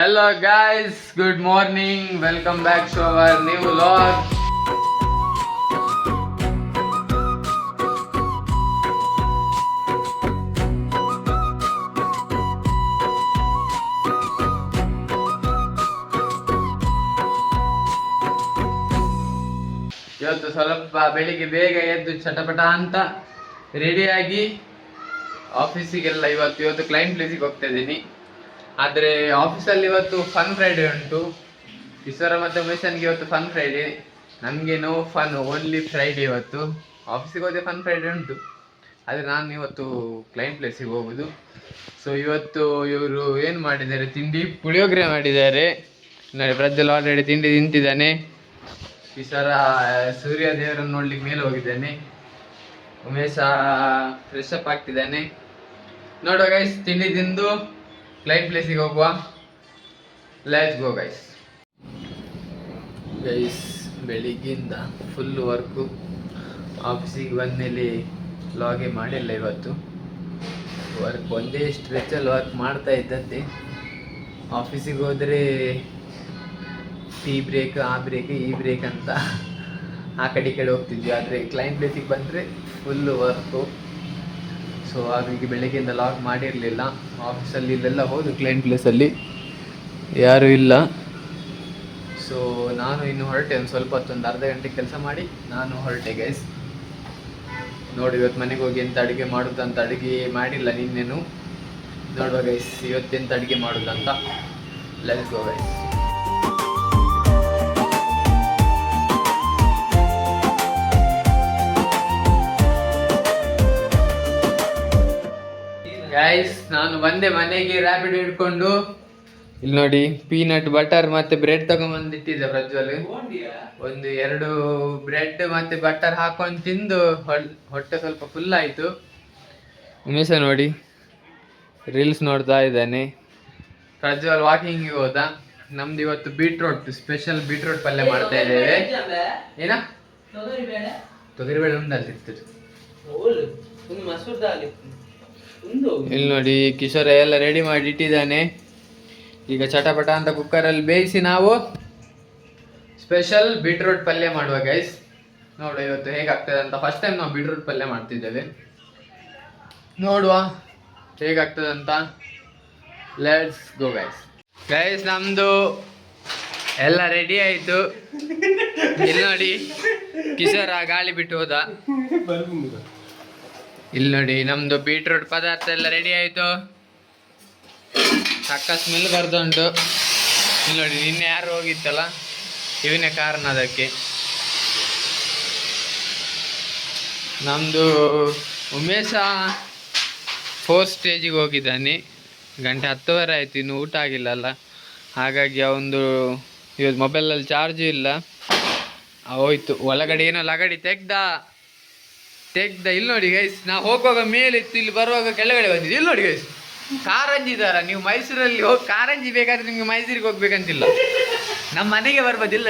Hello guys, good morning. Welcome back to our new vlog. ಇವತ್ತು ಸ್ವಲ್ಪ ಬೆಳಿಗ್ಗೆ ಬೇಗ ಎದ್ದು ಚಟಪಟ ಅಂತ ರೆಡಿಯಾಗಿ ಆಫೀಸಿಗೆಲ್ಲ ಇವತ್ತು ಕ್ಲೈಂಟ್ ಪ್ಲೇಸಿಗೆ ಹೋಗ್ತಾ ಇದ್ದೀನಿ. ಆದರೆ ಆಫೀಸಲ್ಲಿ ಇವತ್ತು ಫನ್ ಫ್ರೈಡೇ ಉಂಟು. ಈಶ್ವರ ಮತ್ತು ಉಮೇಶನ್ಗೆ ಇವತ್ತು ಫನ್ ಫ್ರೈಡೇ, ನಮಗೆ ನೋ ಫನ್, ಓನ್ಲಿ ಫ್ರೈಡೇ ಇವತ್ತು. ಆಫೀಸಿಗೆ ಹೋದರೆ ಫನ್ ಫ್ರೈಡೇ ಉಂಟು, ಆದರೆ ನಾನು ಇವತ್ತು ಕ್ಲೈಂಟ್ ಪ್ಲೇಸಿಗೆ ಹೋಗೋದು. ಸೊ ಇವತ್ತು ಇವರು ಏನು ಮಾಡಿದ್ದಾರೆ, ತಿಂಡಿ ಪುಳಿಯೋಗರೆ ಮಾಡಿದ್ದಾರೆ ನೋಡಿ. ಪ್ರಜ್ವಲ್ ಆಲ್ರೆಡಿ ತಿಂಡಿ ತಿಂತಿದ್ದಾನೆ. ಈಶ್ವರ ಸೂರ್ಯ ದೇವರನ್ನು ನೋಡ್ಲಿಕ್ಕೆ ಮೇಲೆ ಹೋಗಿದ್ದಾನೆ. ಉಮೇಶ ಫ್ರೆಶ್ ಅಪ್ ಆಗ್ತಿದ್ದಾನೆ. ನೋಡುವ ಗೈಸ್, ತಿಂಡಿ ತಿಂದು ಕ್ಲೈಂಟ್ ಪ್ಲೇಸಿಗೆ ಹೋಗುವ. Let's go guys. ಬೆಳಿಗ್ಗೆಯಿಂದ ಫುಲ್ ವರ್ಕು. ಆಫೀಸಿಗೆ ಬಂದಮೇಲೆ ಲಾಗೆ ಮಾಡಿಲ್ಲ ಇವತ್ತು. ವರ್ಕ್ ಒಂದೇ ಸ್ಟ್ರೆಚಲ್ಲಿ ವರ್ಕ್ ಮಾಡ್ತಾ ಇದ್ದದ್ದೇ. ಆಫೀಸಿಗೆ ಹೋದರೆ ಟೀ ಬ್ರೇಕ್, ಆ ಬ್ರೇಕ್, ಈ ಬ್ರೇಕ್ ಅಂತ ಆ ಕಡೆ ಹೋಗ್ತಿದ್ವಿ. ಆದರೆ ಕ್ಲೈಂಟ್ ಪ್ಲೇಸಿಗೆ ಬಂದರೆ ಫುಲ್ಲು ವರ್ಕು. ಸೊ ಹಾಗಾಗಿ ಬೆಳಗ್ಗೆಯಿಂದ ಲಾಗ್ ಮಾಡಿರಲಿಲ್ಲ. ಆಫೀಸಲ್ಲಿ ಇಲ್ಲೆಲ್ಲ ಹೋದು ಕ್ಲೈಂಟ್ ಪ್ಲೇಸಲ್ಲಿ ಯಾರೂ ಇಲ್ಲ. ಸೊ ನಾನು ಇನ್ನು ಹೊರಟೆ. ಒಂದು ಸ್ವಲ್ಪ ಹೊತ್ತೊಂದು ಅರ್ಧ ಗಂಟೆ ಕೆಲಸ ಮಾಡಿ ನಾನು ಹೊರಟೆ ಗೈಸ್. ನೋಡಿ ಇವತ್ತು ಮನೆಗೆ ಹೋಗಿ ಎಂತ ಅಡುಗೆ ಮಾಡೋದಂತ. ಅಡುಗೆ ಮಾಡಿಲ್ಲ ನಿನ್ನೇನು. ನೋಡುವ ಗೈಸ್ ಇವತ್ತೆಂತ ಅಡುಗೆ ಮಾಡೋದಂತ. Let's go guys. ಗೈಸ್ ನಾನು ಬಂದೆ ಮನೆಗೆ ರ್ಯಾಪಿಡ್ ಹಿಡ್ಕೊಂಡು. ಇಲ್ಲಿ ನೋಡಿ, ಪೀನಟ್ ಬಟರ್ ಮತ್ತೆ ಬ್ರೆಡ್ ತಗೊಂಡ್ಬಂದಿಟ್ಟಿದ್ದೆ ಪ್ರಜ್ವಲ್. ಒಂದು 2 ಬ್ರೆಡ್ ಮತ್ತೆ ಬಟರ್ ಹಾಕೊಂಡು ತಿಂದು ಹೊಟ್ಟೆ ಸ್ವಲ್ಪ ಫುಲ್ ಆಯಿತು. ಉಮೇಶ ನೋಡಿ ರೀಲ್ಸ್ ನೋಡ್ತಾ ಇದ್ದಾನೆ. ಪ್ರಜ್ವಲ್ ವಾಕಿಂಗಿಗೆ ಹೋದ. ನಮ್ದು ಇವತ್ತು ಬೀಟ್ರೋಟ್ ಸ್ಪೆಷಲ್ ಬೀಟ್ರೋಟ್ ಪಲ್ಯ ಮಾಡ್ತಾ ಇದ್ದೇವೆ. ಏನ ತೊಗರಿಬೇಳೆ ಉಂಡಲ್ಲಿರ್ತದೆ. ಇಲ್ಲಿ ನೋಡಿ, ಕಿಶೋರ ಎಲ್ಲ ರೆಡಿ ಮಾಡಿ ಇಟ್ಟಿದ್ದಾನೆ. ಈಗ ಚಟಪಟ ಅಂತ ಕುಕ್ಕರಲ್ಲಿ ಬೇಯಿಸಿ ನಾವು ಸ್ಪೆಷಲ್ ಬೀಟ್ರೂಟ್ ಪಲ್ಯ ಮಾಡುವ ಗೈಸ್. ನೋಡುವ ಇವತ್ತು ಹೇಗಾಗ್ತದೆ ಅಂತ. ಫಸ್ಟ್ ಟೈಮ್ ನಾವು ಬೀಟ್ರೂಟ್ ಪಲ್ಯ ಮಾಡ್ತಿದ್ದೇವೆ. ನೋಡುವ ಹೇಗಾಗ್ತದೆ ಅಂತ. Let's go guys. ಗೈಸ್ ನಮ್ಮದು ಎಲ್ಲ ರೆಡಿ ಆಯಿತು. ಇಲ್ಲಿ ನೋಡಿ, ಕಿಶೋರ ಗಾಳಿ ಬಿಟ್ಟು ಹೋದ. ಇಲ್ಲಿ ನೋಡಿ, ನಮ್ಮದು ಬೀಟ್ರೂಟ್ ಪದಾರ್ಥ ಎಲ್ಲ ರೆಡಿ ಆಯಿತು. ಸಕ್ಕ ಸ್ಮೆಲ್ ಬರ್ದುಂಟು. ಇಲ್ಲಿ ನೋಡಿ, ನಿನ್ನೆ ಯಾರು ಹೋಗಿತ್ತಲ್ಲ, ಇವನೇ ಕಾರಣ ಅದಕ್ಕೆ. ನಮ್ಮದು ಉಮೇಶ 4th ಸ್ಟೇಜಿಗೆ ಹೋಗಿದ್ದಾನೆ. ಗಂಟೆ 10 ಆಯಿತು, ಇನ್ನು ಊಟ ಆಗಿಲ್ಲಲ್ಲ. ಹಾಗಾಗಿ ಅವನು ಇವತ್ತು ಮೊಬೈಲಲ್ಲಿ ಚಾರ್ಜು ಇಲ್ಲ. ಹೋಯ್ತು ಒಳಗಡೆ ಏನೋ ಲಗಡಿ ತೆಗ್ದ. ಇಲ್ಲಿ ನೋಡಿ ಗೈಸ್, ನಾವು ಹೋಗುವಾಗ ಮೇಲೆ ಇತ್ತು, ಇಲ್ಲಿ ಬರುವಾಗ ಕೆಳಗಡೆ ಬಂದಿದ್ದು. ಇಲ್ಲಿ ನೋಡಿ ಗೈಸ್, ಕಾರಂಜಿ ಇದ್ದಾರ. ನೀವು ಮೈಸೂರಲ್ಲಿ ಹೋಗಿ ಕಾರಂಜಿ ಬೇಕಾದ್ರೆ ನಿಮ್ಗೆ ಮೈಸೂರಿಗೆ ಹೋಗ್ಬೇಕಂತಿಲ್ಲ, ನಮ್ಮ ಮನೆಗೆ ಬರ್ಬೋದು. ಇಲ್ಲ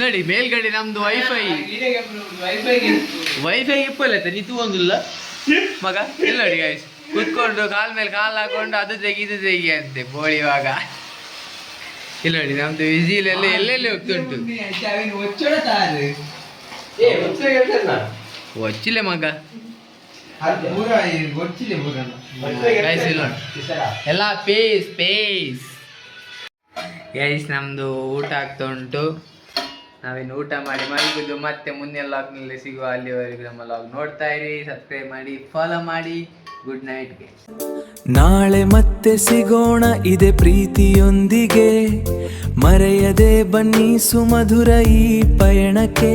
ನೋಡಿ ಮೇಲ್ಗಡೆ ನಮ್ದು ವೈಫೈ ಇಪ್ಪಲ್ಲ ನಿಂತು ಒಂದಿಲ್ಲ ಮಗ. ಇಲ್ಲ ನೋಡಿ ಗೈಸ್, ಕುತ್ಕೊಂಡು ಕಾಲ್ ಮೇಲೆ ಕಾಲು ಹಾಕೊಂಡು ಅದು ತೆಗಿ ಇದು ತೆಗಿ ಅಂತೆ ಬೋಳಿವಾಗ. ಇಲ್ಲ ನೋಡಿ, ನಮ್ದು ವಿಜಿಲೆಲ್ಲ ಎಲ್ಲೆಲ್ಲಿ ಹೋಗ್ತುಂಟು. ಒಚ್ಚಿಲೆ ಮಗ ಎಲ್ಲ ಪೇಸ್. ಗೈಸ್ ನಮ್ದು ಊಟ ಆಗ್ತಾ ಉಂಟು. ನಾವಿನ್ನು ಊಟ ಮಾಡಿ ಮಲಗುದು. ಮತ್ತೆ ಮುಂದಿನ ಲಾಗ್ನಲ್ಲಿ ಸಿಗುವ. ಅಲ್ಲಿವರೆಗೂ ನಮ್ಮ ಲಾಗ್ ನೋಡ್ತಾ ಇರಿ, ಸಬ್ಸ್ಕ್ರೈಬ್ ಮಾಡಿ, ಫಾಲೋ ಮಾಡಿ. Good night guys. ನಾಳೆ ಮತ್ತೆ ಸಿಗೋಣ ಇದೆ ಪ್ರೀತಿಯೊಂದಿಗೆ. ಮರೆಯದೆ ಬನ್ನಿ ಸುಮಧುರ ಈ ಪಯಣಕ್ಕೆ.